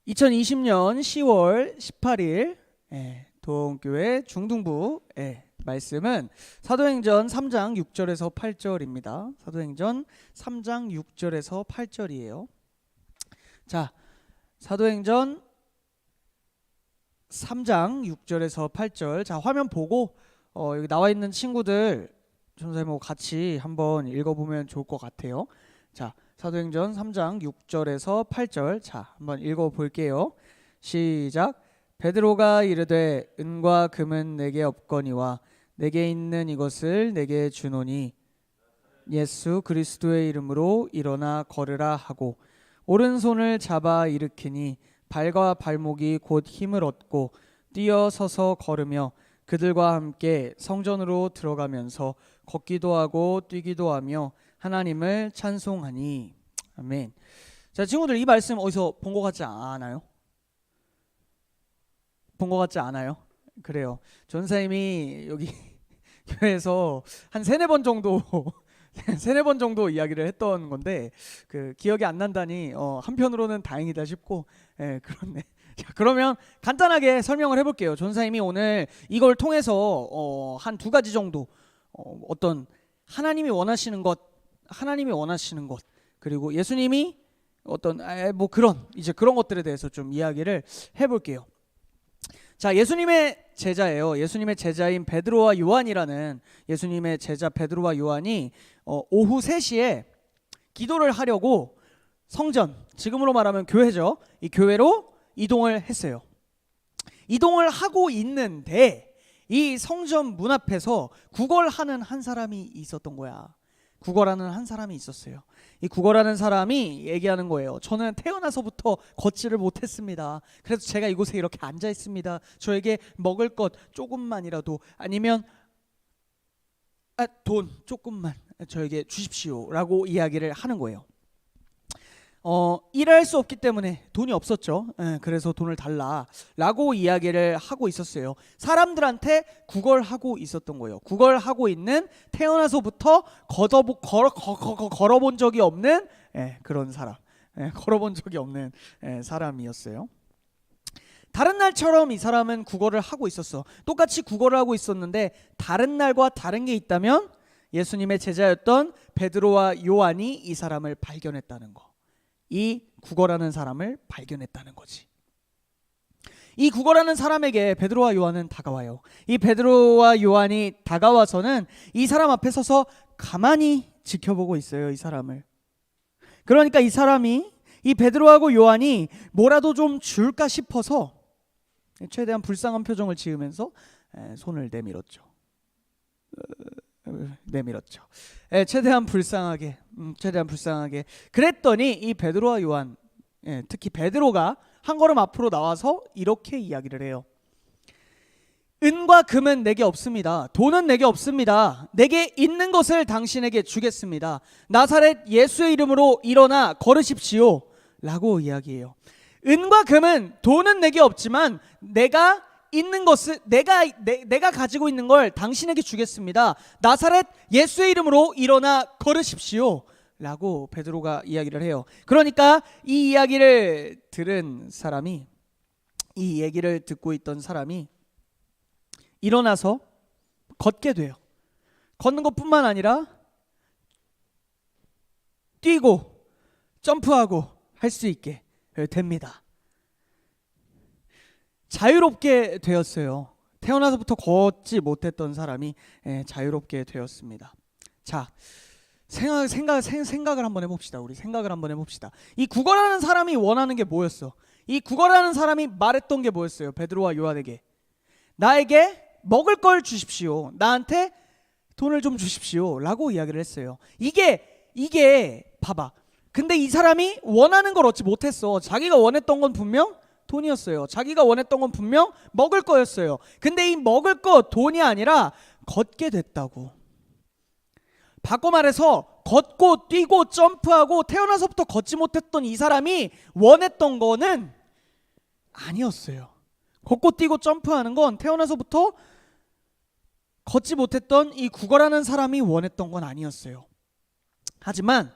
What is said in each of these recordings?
2020년 10월 18일 도원교회 중등부 말씀은 사도행전 3장 6절에서 8절입니다. 사도행전 3장 6절에서 8절이에요. 자, 사도행전 3장 6절에서 8절. 자, 화면 보고 여기 나와 있는 친구들 전사님하고 같이 한번 읽어보면 좋을 것 같아요. 자, 사도행전 3장 6절에서 8절. 자, 한번 읽어볼게요. 시작. 베드로가 이르되 은과 금은 내게 없거니와 내게 있는 이것을 내게 주노니 예수 그리스도의 이름으로 일어나 걸으라 하고 오른손을 잡아 일으키니 발과 발목이 곧 힘을 얻고 뛰어 서서 걸으며 그들과 함께 성전으로 들어가면서 걷기도 하고 뛰기도 하며 하나님을 찬송하니. 아멘. 자, 친구들, 이 말씀 어디서 본 것 같지 않아요? 본 것 같지 않아요? 그래요. 전사님이 여기 교회에서 한 세네 번 정도 이야기를 했던 건데 기억이 안 난다니 한편으로는 다행이다 싶고 그렇네. 자, 그러면 간단하게 설명을 해볼게요. 전사님이 오늘 이걸 통해서 한 두 가지 정도 어떤 하나님이 원하시는 것 그리고 예수님이 어떤 그런 것들에 대해서 좀 이야기를 해볼게요. 자, 예수님의 제자예요. 예수님의 제자인 베드로와 요한이라는 예수님의 제자 베드로와 요한이 오후 3시에 기도를 하려고 성전, 지금으로 말하면 교회죠. 이 교회로 이동을 했어요. 이동을 하고 있는데 이 성전 문 앞에서 구걸하는 한 사람이 있었던 거야. 구걸하는 한 사람이 있었어요. 이 구걸하는 사람이 얘기하는 거예요. 저는 태어나서부터 걷지를 못했습니다. 그래서 제가 이곳에 이렇게 앉아 있습니다. 저에게 먹을 것 조금만이라도 아니면 돈 조금만 저에게 주십시오 라고 이야기를 하는 거예요. 일할 수 없기 때문에 돈이 없었죠. 그래서 돈을 달라라고 이야기를 하고 있었어요. 사람들한테 구걸하고 있었던 거예요. 구걸하고 있는 태어나서부터 걸어본 적이 없는 그런 사람, 걸어본 적이 없는 사람이었어요. 다른 날처럼 이 사람은 구걸을 하고 있었어. 똑같이 구걸을 하고 있었는데 다른 날과 다른 게 있다면 예수님의 제자였던 베드로와 요한이 이 사람을 발견했다는 거. 이 구걸하는 사람을 발견했다는 거지. 이 구걸하는 사람에게 베드로와 요한은 다가와요. 이 베드로와 요한이 다가와서는 이 사람 앞에 서서 가만히 지켜보고 있어요. 이 사람을. 그러니까 이 사람이 이 베드로하고 요한이 뭐라도 좀 줄까 싶어서 최대한 불쌍한 표정을 지으면서 손을 내밀었죠. 최대한 불쌍하게 그랬더니 이 베드로와 요한, 특히 베드로가 한 걸음 앞으로 나와서 이렇게 이야기를 해요. 은과 금은 내게 없습니다. 돈은 내게 없습니다. 내게 있는 것을 당신에게 주겠습니다. 나사렛 예수의 이름으로 일어나 걸으십시오 라고 이야기해요. 은과 금은, 돈은 내게 없지만 내가 있는 것을 내가 가지고 있는 걸 당신에게 주겠습니다. 나사렛 예수의 이름으로 일어나 걸으십시오 라고 베드로가 이야기를 해요. 그러니까 이 이야기를 들은 사람이, 이 얘기를 듣고 있던 사람이 일어나서 걷게 돼요. 걷는 것뿐만 아니라 뛰고 점프하고 할 수 있게 됩니다. 자유롭게 되었어요. 태어나서부터 걷지 못했던 사람이 자유롭게 되었습니다. 자, 생각을 한번 해봅시다. 우리 생각을 한번 해봅시다. 이 구걸하는 사람이 원하는 게 뭐였어? 이 구걸하는 사람이 말했던 게 뭐였어요? 베드로와 요한에게 나에게 먹을 걸 주십시오. 나한테 돈을 좀 주십시오 라고 이야기를 했어요. 이게 봐봐. 근데 이 사람이 원하는 걸 얻지 못했어. 자기가 원했던 건 분명 돈이었어요. 자기가 원했던 건 분명 먹을 거였어요. 근데 이 먹을 거 돈이 아니라 걷게 됐다고. 바꿔 말해서 걷고 뛰고 점프하고 태어나서부터 걷지 못했던 이 사람이 원했던 거는 아니었어요. 걷고 뛰고 점프하는 건 태어나서부터 걷지 못했던 이 구걸하는 사람이 원했던 건 아니었어요. 하지만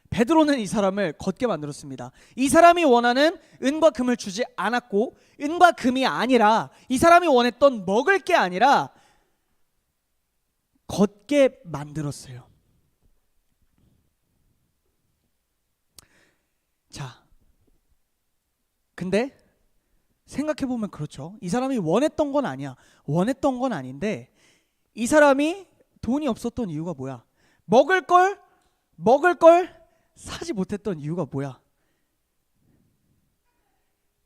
베드로는 이 사람을 걷게 만들었습니다. 이 사람이 원하는 은과 금을 주지 않았고, 은과 금이 아니라 이 사람이 원했던 먹을 게 아니라 걷게 만들었어요. 자, 근데 생각해보면 그렇죠. 이 사람이 원했던 건 아니야. 원했던 건 아닌데 이 사람이 돈이 없었던 이유가 뭐야? 먹을 걸 사지 못했던 이유가 뭐야?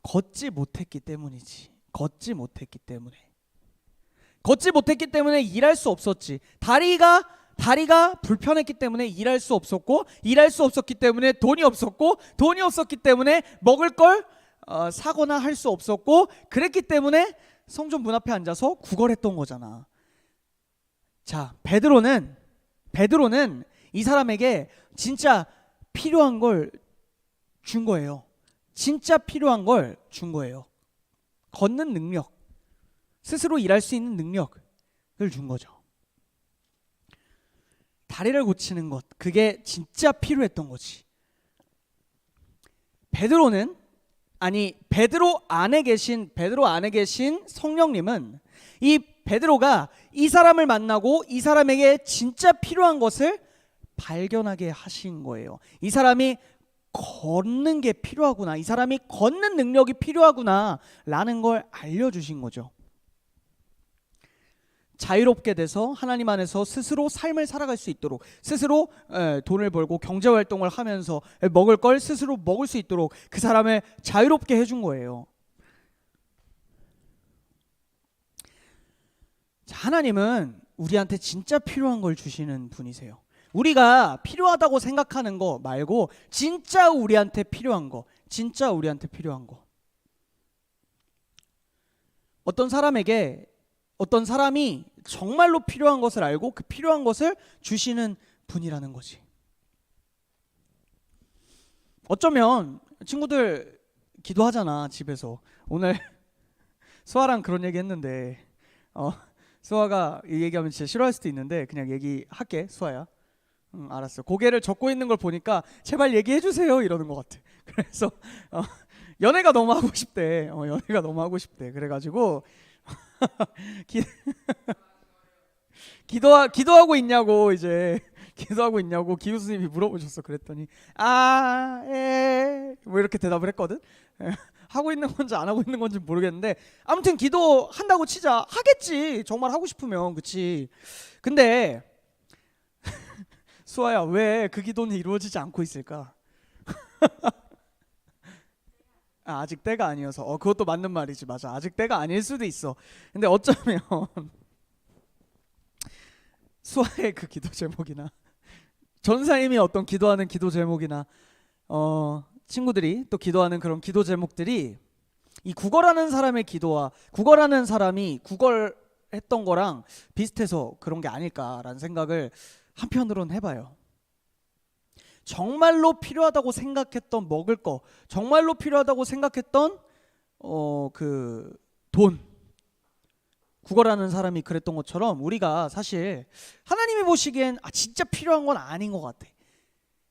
걷지 못했기 때문이지. 걷지 못했기 때문에. 걷지 못했기 때문에 일할 수 없었지. 다리가 불편했기 때문에 일할 수 없었고, 일할 수 없었기 때문에 돈이 없었고, 돈이 없었기 때문에 먹을 걸 사거나 할 수 없었고, 그랬기 때문에 성전 문 앞에 앉아서 구걸했던 거잖아. 자, 베드로는 이 사람에게 진짜 필요한 걸 준 거예요. 진짜 필요한 걸 준 거예요. 걷는 능력, 스스로 일할 수 있는 능력을 준 거죠. 다리를 고치는 것, 그게 진짜 필요했던 거지. 베드로 안에 계신 성령님은 이 베드로가 이 사람을 만나고 이 사람에게 진짜 필요한 것을 발견하게 하신 거예요. 이 사람이 걷는 게 필요하구나, 이 사람이 걷는 능력이 필요하구나 라는 걸 알려주신 거죠. 자유롭게 돼서 하나님 안에서 스스로 삶을 살아갈 수 있도록, 스스로 돈을 벌고 경제활동을 하면서 먹을 걸 스스로 먹을 수 있도록 그 사람을 자유롭게 해준 거예요. 자, 하나님은 우리한테 진짜 필요한 걸 주시는 분이세요. 우리가 필요하다고 생각하는 거 말고 진짜 우리한테 필요한 거, 진짜 우리한테 필요한 거. 어떤 사람이 정말로 필요한 것을 알고 그 필요한 것을 주시는 분이라는 거지. 어쩌면 친구들 기도하잖아, 집에서. 오늘 수아랑 그런 얘기 했는데 수아가 이 얘기하면 진짜 싫어할 수도 있는데 그냥 얘기할게. 수아야, 알았어. 고개를 젓고 있는 걸 보니까 제발 얘기해 주세요 이러는 것 같아. 그래서 연애가 너무 하고 싶대. 연애가 너무 하고 싶대. 그래가지고 기도하고 있냐고, 이제 기도하고 있냐고 기우 스님이 물어보셨어. 그랬더니 뭐 이렇게 대답을 했거든. 하고 있는 건지 안 하고 있는 건지 모르겠는데 아무튼 기도한다고 치자. 하겠지, 정말 하고 싶으면. 그치? 근데 수아야, 왜 그 기도는 이루어지지 않고 있을까? 아직 때가 아니어서. 그것도 맞는 말이지. 맞아, 아직 때가 아닐 수도 있어. 근데 어쩌면 수아의 그 기도 제목이나 전사님이 어떤 기도하는 기도 제목이나 친구들이 또 기도하는 그런 기도 제목들이 이 구걸하는 사람의 기도와 구걸하는 사람이 구걸했던 거랑 비슷해서 그런 게 아닐까라는 생각을 한편으로는 해봐요. 정말로 필요하다고 생각했던 먹을 거, 정말로 필요하다고 생각했던 그 돈, 구걸하는 사람이 그랬던 것처럼 우리가 사실 하나님이 보시기엔 진짜 필요한 건 아닌 것 같아.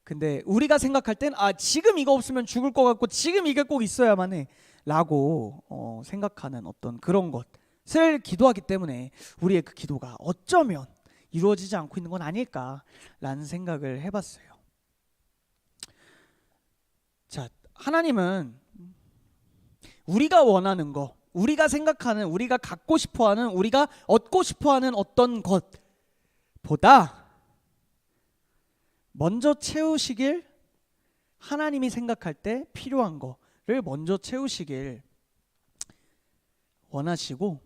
근데 우리가 생각할 땐 지금 이거 없으면 죽을 것 같고 지금 이게 꼭 있어야만 해 라고 생각하는 어떤 그런 것을 기도하기 때문에 우리의 그 기도가 어쩌면 이루어지지 않고 있는 건 아닐까라는 생각을 해봤어요. 자, 하나님은 우리가 원하는 거, 우리가 생각하는, 우리가 갖고 싶어하는, 우리가 얻고 싶어하는 어떤 것보다 먼저 채우시길, 하나님이 생각할 때 필요한 거를 먼저 채우시길 원하시고,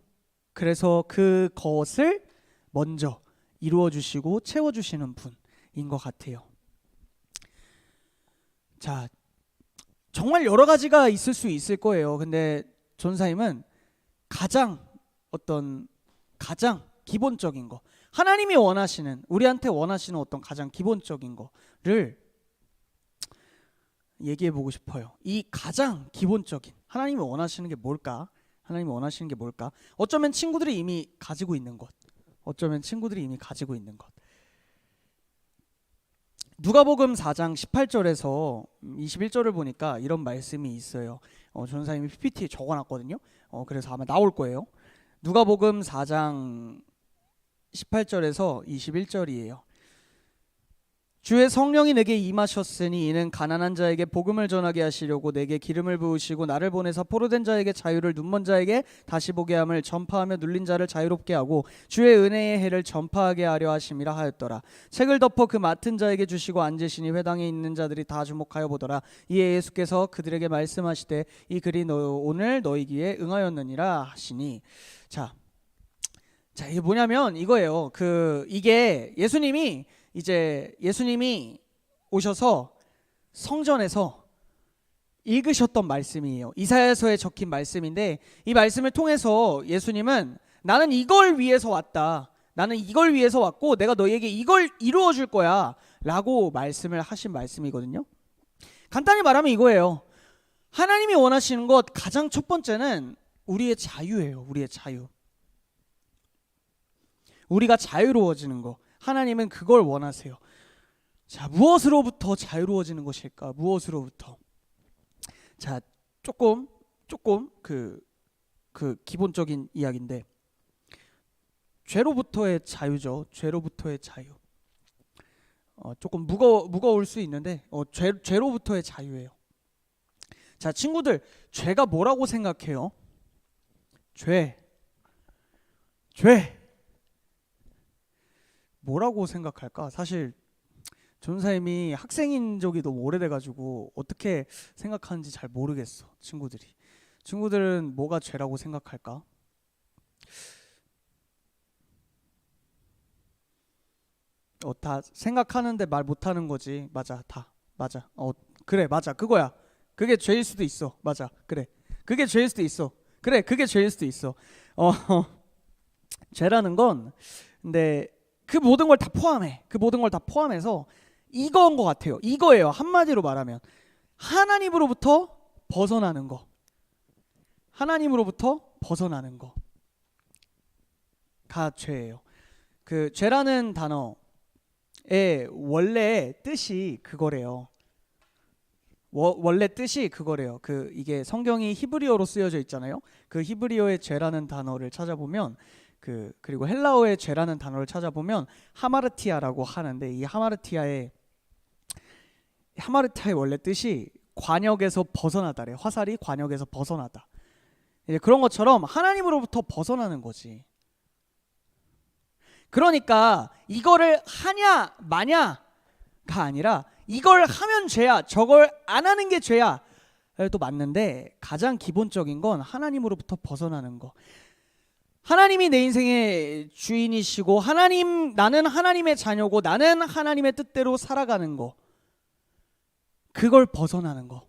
그래서 그것을 먼저 이루어주시고 채워주시는 분인 것 같아요. 자, 정말 여러 가지가 있을 수 있을 거예요. 근데 전사님은 가장 기본적인 거, 하나님이 원하시는, 우리한테 원하시는 어떤 가장 기본적인 거를 얘기해 보고 싶어요. 이 가장 기본적인 하나님이 원하시는 게 뭘까? 하나님이 원하시는 게 뭘까? 어쩌면 친구들이 이미 가지고 있는 것, 누가복음 4장 18절에서 21절을 보니까 이런 말씀이 있어요. 전사님이 PPT에 적어놨거든요. 그래서 아마 나올 거예요. 누가복음 4장 18절에서 21절이에요. 주의 성령이 내게 임하셨으니 이는 가난한 자에게 복음을 전하게 하시려고 내게 기름을 부으시고 나를 보내사 포로된 자에게 자유를, 눈먼 자에게 다시 보게 함을, 전파하며 눌린 자를 자유롭게 하고 주의 은혜의 해를 전파하게 하려 하심이라 하였더라. 책을 덮어 그 맡은 자에게 주시고 앉으시니 회당에 있는 자들이 다 주목하여 보더라. 이에 예수께서 그들에게 말씀하시되 이 글이 오늘 너희 귀에 응하였느니라 하시니. 자, 이게 뭐냐면 이거예요. 이게 예수님이 오셔서 성전에서 읽으셨던 말씀이에요. 이사야서에 적힌 말씀인데, 이 말씀을 통해서 예수님은 나는 이걸 위해서 왔다, 나는 이걸 위해서 왔고 내가 너희에게 이걸 이루어 줄 거야 라고 말씀을 하신 말씀이거든요. 간단히 말하면 이거예요. 하나님이 원하시는 것 가장 첫 번째는 우리의 자유예요. 우리의 자유. 우리가 자유로워지는 거, 하나님은 그걸 원하세요. 자, 무엇으로부터 자유로워지는 것일까? 무엇으로부터? 자, 조금 그 기본적인 이야기인데, 죄로부터의 자유죠. 죄로부터의 자유. 조금 무거울 수 있는데 죄로부터의 자유예요. 자, 친구들, 죄가 뭐라고 생각해요? 죄 뭐라고 생각할까? 사실 전사님이 학생인 적이 너무 오래돼가지고 어떻게 생각하는지 잘 모르겠어. 친구들은 뭐가 죄라고 생각할까? 다 생각하는데 말 못하는 거지. 맞아, 맞아. 그래, 맞아, 그거야. 그게 죄일 수도 있어. 맞아, 그래, 그게 죄일 수도 있어. 그래, 그게 죄일 수도 있어. 죄라는 건 근데 그 모든 걸 다 포함해. 그 모든 걸 다 포함해서 이거인 것 같아요. 이거예요. 한마디로 말하면 하나님으로부터 벗어나는 거. 하나님으로부터 벗어나는 거가 죄예요. 그 죄라는 단어의 원래 뜻이 그거래요. 원래 뜻이 그거래요. 이게 성경이 히브리어로 쓰여져 있잖아요. 그 히브리어의 죄라는 단어를 찾아보면 그리고 헬라어의 죄라는 단어를 찾아보면 하마르티아라고 하는데, 이 하마르티아의 원래 뜻이 관역에서 벗어나다래. 화살이 관역에서 벗어나다. 이제 그런 것처럼 하나님으로부터 벗어나는 거지. 그러니까 이거를 하냐 마냐가 아니라 이걸 하면 죄야, 저걸 안 하는 게 죄야 또 맞는데, 가장 기본적인 건 하나님으로부터 벗어나는 거. 하나님이 내 인생의 주인이시고 나는 하나님의 자녀고 나는 하나님의 뜻대로 살아가는 거, 그걸 벗어나는 거,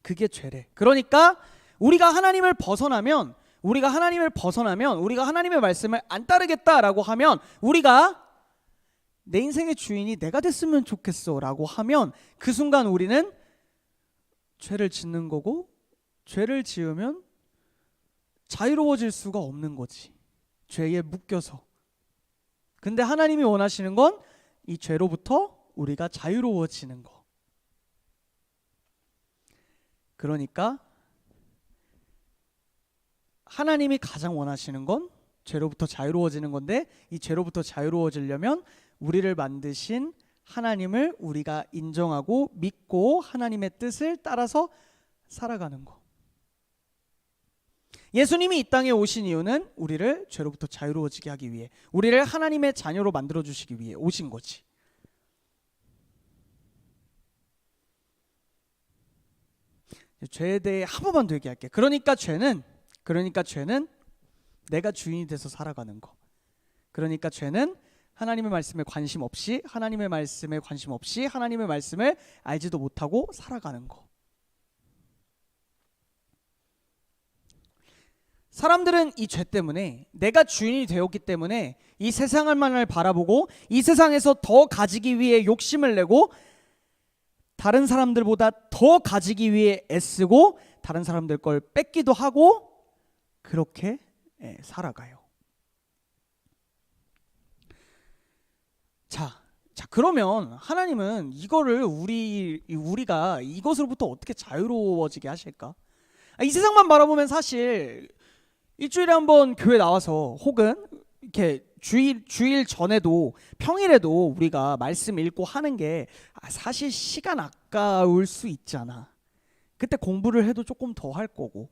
그게 죄래. 그러니까 우리가 하나님을 벗어나면 우리가 하나님의 말씀을 안 따르겠다라고 하면, 우리가 내 인생의 주인이 내가 됐으면 좋겠어 라고 하면, 그 순간 우리는 죄를 짓는 거고, 죄를 지으면 자유로워질 수가 없는 거지. 죄에 묶여서. 근데 하나님이 원하시는 건 이 죄로부터 우리가 자유로워지는 거. 그러니까 하나님이 가장 원하시는 건 죄로부터 자유로워지는 건데, 이 죄로부터 자유로워지려면 우리를 만드신 하나님을 우리가 인정하고 믿고 하나님의 뜻을 따라서 살아가는 거. 예수님이 이 땅에 오신 이유는 우리를 죄로부터 자유로워지게 하기 위해, 우리를 하나님의 자녀로 만들어주시기 위해 오신 거지. 죄에 대해 한 번만 더 얘기할게. 그러니까 죄는 내가 주인이 돼서 살아가는 거. 그러니까 죄는 하나님의 말씀에 관심 없이 하나님의 말씀을 알지도 못하고 살아가는 거. 사람들은 이 죄 때문에, 내가 주인이 되었기 때문에 이 세상만을 바라보고 이 세상에서 더 가지기 위해 욕심을 내고, 다른 사람들보다 더 가지기 위해 애쓰고, 다른 사람들 걸 뺏기도 하고, 그렇게 살아가요. 자, 자, 그러면 하나님은 이거를 우리가 이것으로부터 어떻게 자유로워지게 하실까? 이 세상만 바라보면 사실 일주일에 한번 교회 나와서 혹은 이렇게 주일 전에도 평일에도 우리가 말씀 읽고 하는 게 사실 시간 아까울 수 있잖아. 그때 공부를 해도 조금 더 할 거고,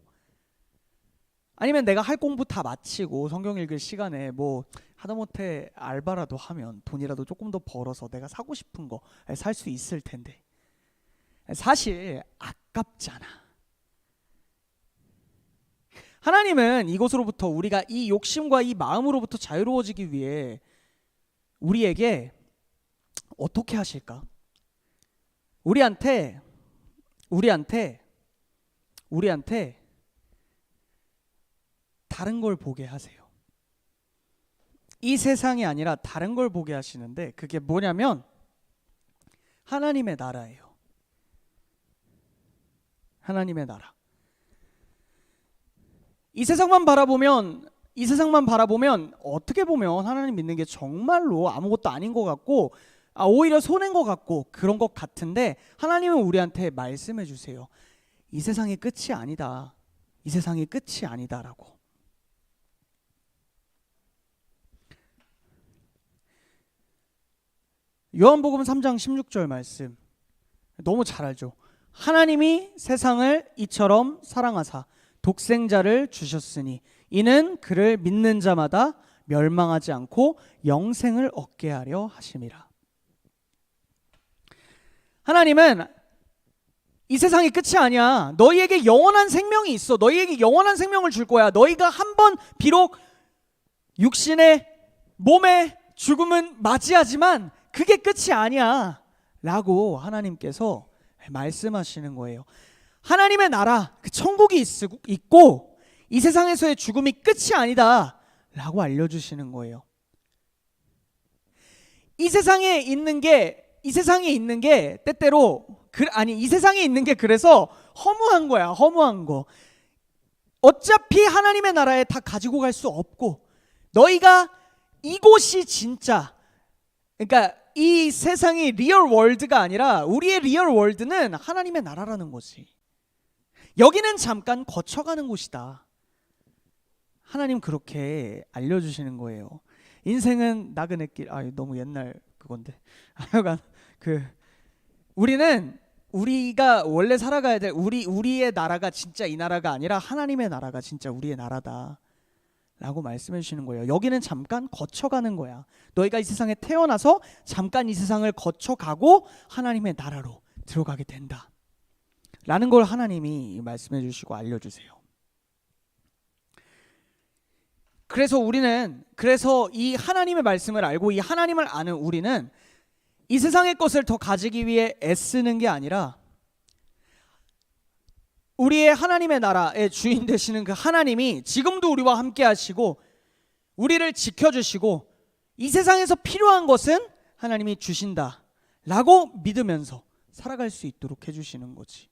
아니면 내가 할 공부 다 마치고 성경 읽을 시간에 뭐 하다못해 알바라도 하면 돈이라도 조금 더 벌어서 내가 사고 싶은 거 살 수 있을 텐데 사실 아깝잖아. 하나님은 이것으로부터 우리가 이 욕심과 이 마음으로부터 자유로워지기 위해 우리에게 어떻게 하실까? 우리한테 다른 걸 보게 하세요. 이 세상이 아니라 다른 걸 보게 하시는데 그게 뭐냐면 하나님의 나라예요. 하나님의 나라. 이 세상만 바라보면 어떻게 보면 하나님 믿는 게 정말로 아무것도 아닌 것 같고 오히려 손해인 것 같고 그런 것 같은데, 하나님은 우리한테 말씀해 주세요. 이 세상이 끝이 아니다. 이 세상이 끝이 아니다라고. 요한복음 3장 16절 말씀 너무 잘 알죠. 하나님이 세상을 이처럼 사랑하사 독생자를 주셨으니 이는 그를 믿는 자마다 멸망하지 않고 영생을 얻게 하려 하심이라. 하나님은 이 세상이 끝이 아니야. 너희에게 영원한 생명이 있어. 너희에게 영원한 생명을 줄 거야. 너희가 한번 비록 육신의 몸의 죽음은 맞이하지만 그게 끝이 아니야 라고 하나님께서 말씀하시는 거예요. 하나님의 나라, 그 천국이 있고 이 세상에서의 죽음이 끝이 아니다 라고 알려주시는 거예요. 이 세상에 있는 게 때때로 이 세상에 있는 게 그래서 허무한 거야. 허무한 거. 어차피 하나님의 나라에 다 가지고 갈 수 없고, 너희가 이곳이 진짜, 그러니까 이 세상이 리얼 월드가 아니라 우리의 리얼 월드는 하나님의 나라라는 거지. 여기는 잠깐 거쳐가는 곳이다. 하나님 그렇게 알려주시는 거예요. 인생은 나그네 길. 너무 옛날 그건데. 하여간 우리가 원래 살아가야 될 우리의 나라가 진짜 이 나라가 아니라 하나님의 나라가 진짜 우리의 나라다 라고 말씀해 주시는 거예요. 여기는 잠깐 거쳐가는 거야. 너희가 이 세상에 태어나서 잠깐 이 세상을 거쳐가고 하나님의 나라로 들어가게 된다 라는 걸 하나님이 말씀해 주시고 알려주세요. 그래서 이 하나님의 말씀을 알고 이 하나님을 아는 우리는 이 세상의 것을 더 가지기 위해 애쓰는 게 아니라 우리의 하나님의 나라의 주인 되시는 그 하나님이 지금도 우리와 함께 하시고 우리를 지켜주시고 이 세상에서 필요한 것은 하나님이 주신다 라고 믿으면서 살아갈 수 있도록 해주시는 거지.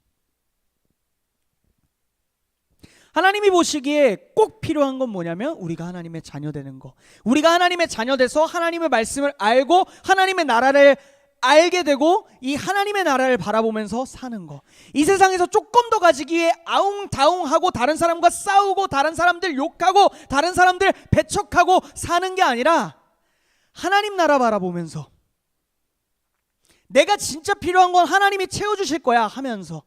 하나님이 보시기에 꼭 필요한 건 뭐냐면 우리가 하나님의 자녀 되는 거. 우리가 하나님의 자녀 돼서 하나님의 말씀을 알고 하나님의 나라를 알게 되고 이 하나님의 나라를 바라보면서 사는 거. 이 세상에서 조금 더 가지기 위해 아웅다웅하고 다른 사람과 싸우고 다른 사람들 욕하고 다른 사람들 배척하고 사는 게 아니라 하나님 나라 바라보면서 내가 진짜 필요한 건 하나님이 채워주실 거야 하면서,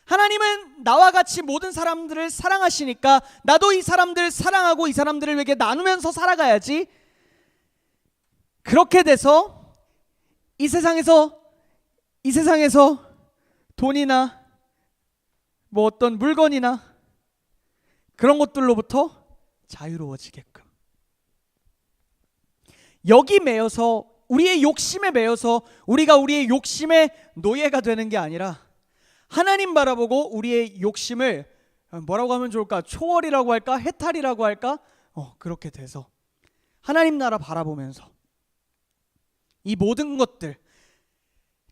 하나님은 나와 같이 모든 사람들을 사랑하시니까 나도 이 사람들을 사랑하고 이 사람들을 위해 나누면서 살아가야지. 그렇게 돼서 이 세상에서 돈이나 뭐 어떤 물건이나 그런 것들로부터 자유로워지게끔, 여기 매여서 우리의 욕심에 매여서 우리가 우리의 욕심의 노예가 되는 게 아니라 하나님 바라보고 우리의 욕심을 뭐라고 하면 좋을까? 초월이라고 할까? 해탈이라고 할까? 그렇게 돼서 하나님 나라 바라보면서 이 모든 것들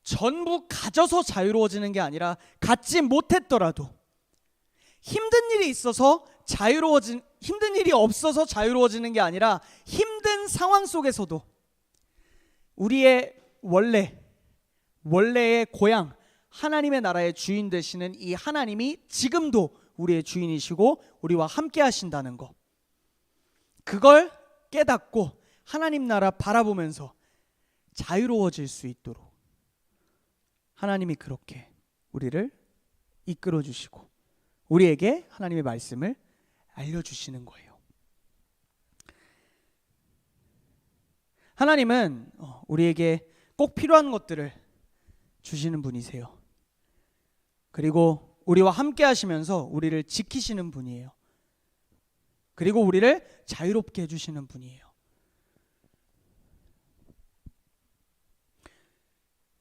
전부 가져서 자유로워지는 게 아니라 갖지 못했더라도 힘든 일이 없어서 자유로워지는 게 아니라 힘든 상황 속에서도 우리의 원래의 고향 하나님의 나라의 주인 되시는 이 하나님이 지금도 우리의 주인이시고 우리와 함께 하신다는 것, 그걸 깨닫고 하나님 나라 바라보면서 자유로워질 수 있도록 하나님이 그렇게 우리를 이끌어 주시고 우리에게 하나님의 말씀을 알려주시는 거예요. 하나님은 우리에게 꼭 필요한 것들을 주시는 분이세요. 그리고 우리와 함께 하시면서 우리를 지키시는 분이에요. 그리고 우리를 자유롭게 해주시는 분이에요.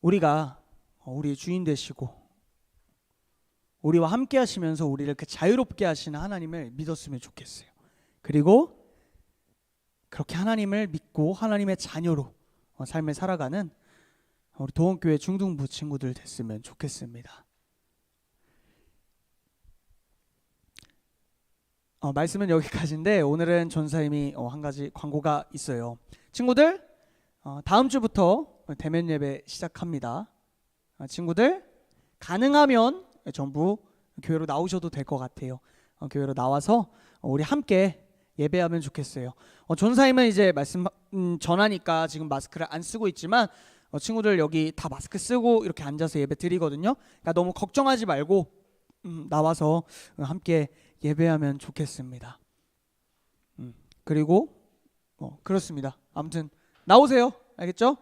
우리가 우리의 주인 되시고 우리와 함께 하시면서 우리를 그 자유롭게 하시는 하나님을 믿었으면 좋겠어요. 그리고 그렇게 하나님을 믿고 하나님의 자녀로 삶을 살아가는 우리 도원교회 중등부 친구들 됐으면 좋겠습니다. 말씀은 여기까지인데 오늘은 전사님이 한 가지 광고가 있어요. 친구들, 다음 주부터 대면 예배 시작합니다. 친구들, 가능하면 전부 교회로 나오셔도 될 것 같아요. 교회로 나와서 우리 함께 예배하면 좋겠어요. 전사님은 이제 말씀 전하니까 지금 마스크를 안 쓰고 있지만 친구들 여기 다 마스크 쓰고 이렇게 앉아서 예배 드리거든요. 그러니까 너무 걱정하지 말고 나와서 함께 예배하면 좋겠습니다. 그리고 그렇습니다. 아무튼 나오세요. 알겠죠?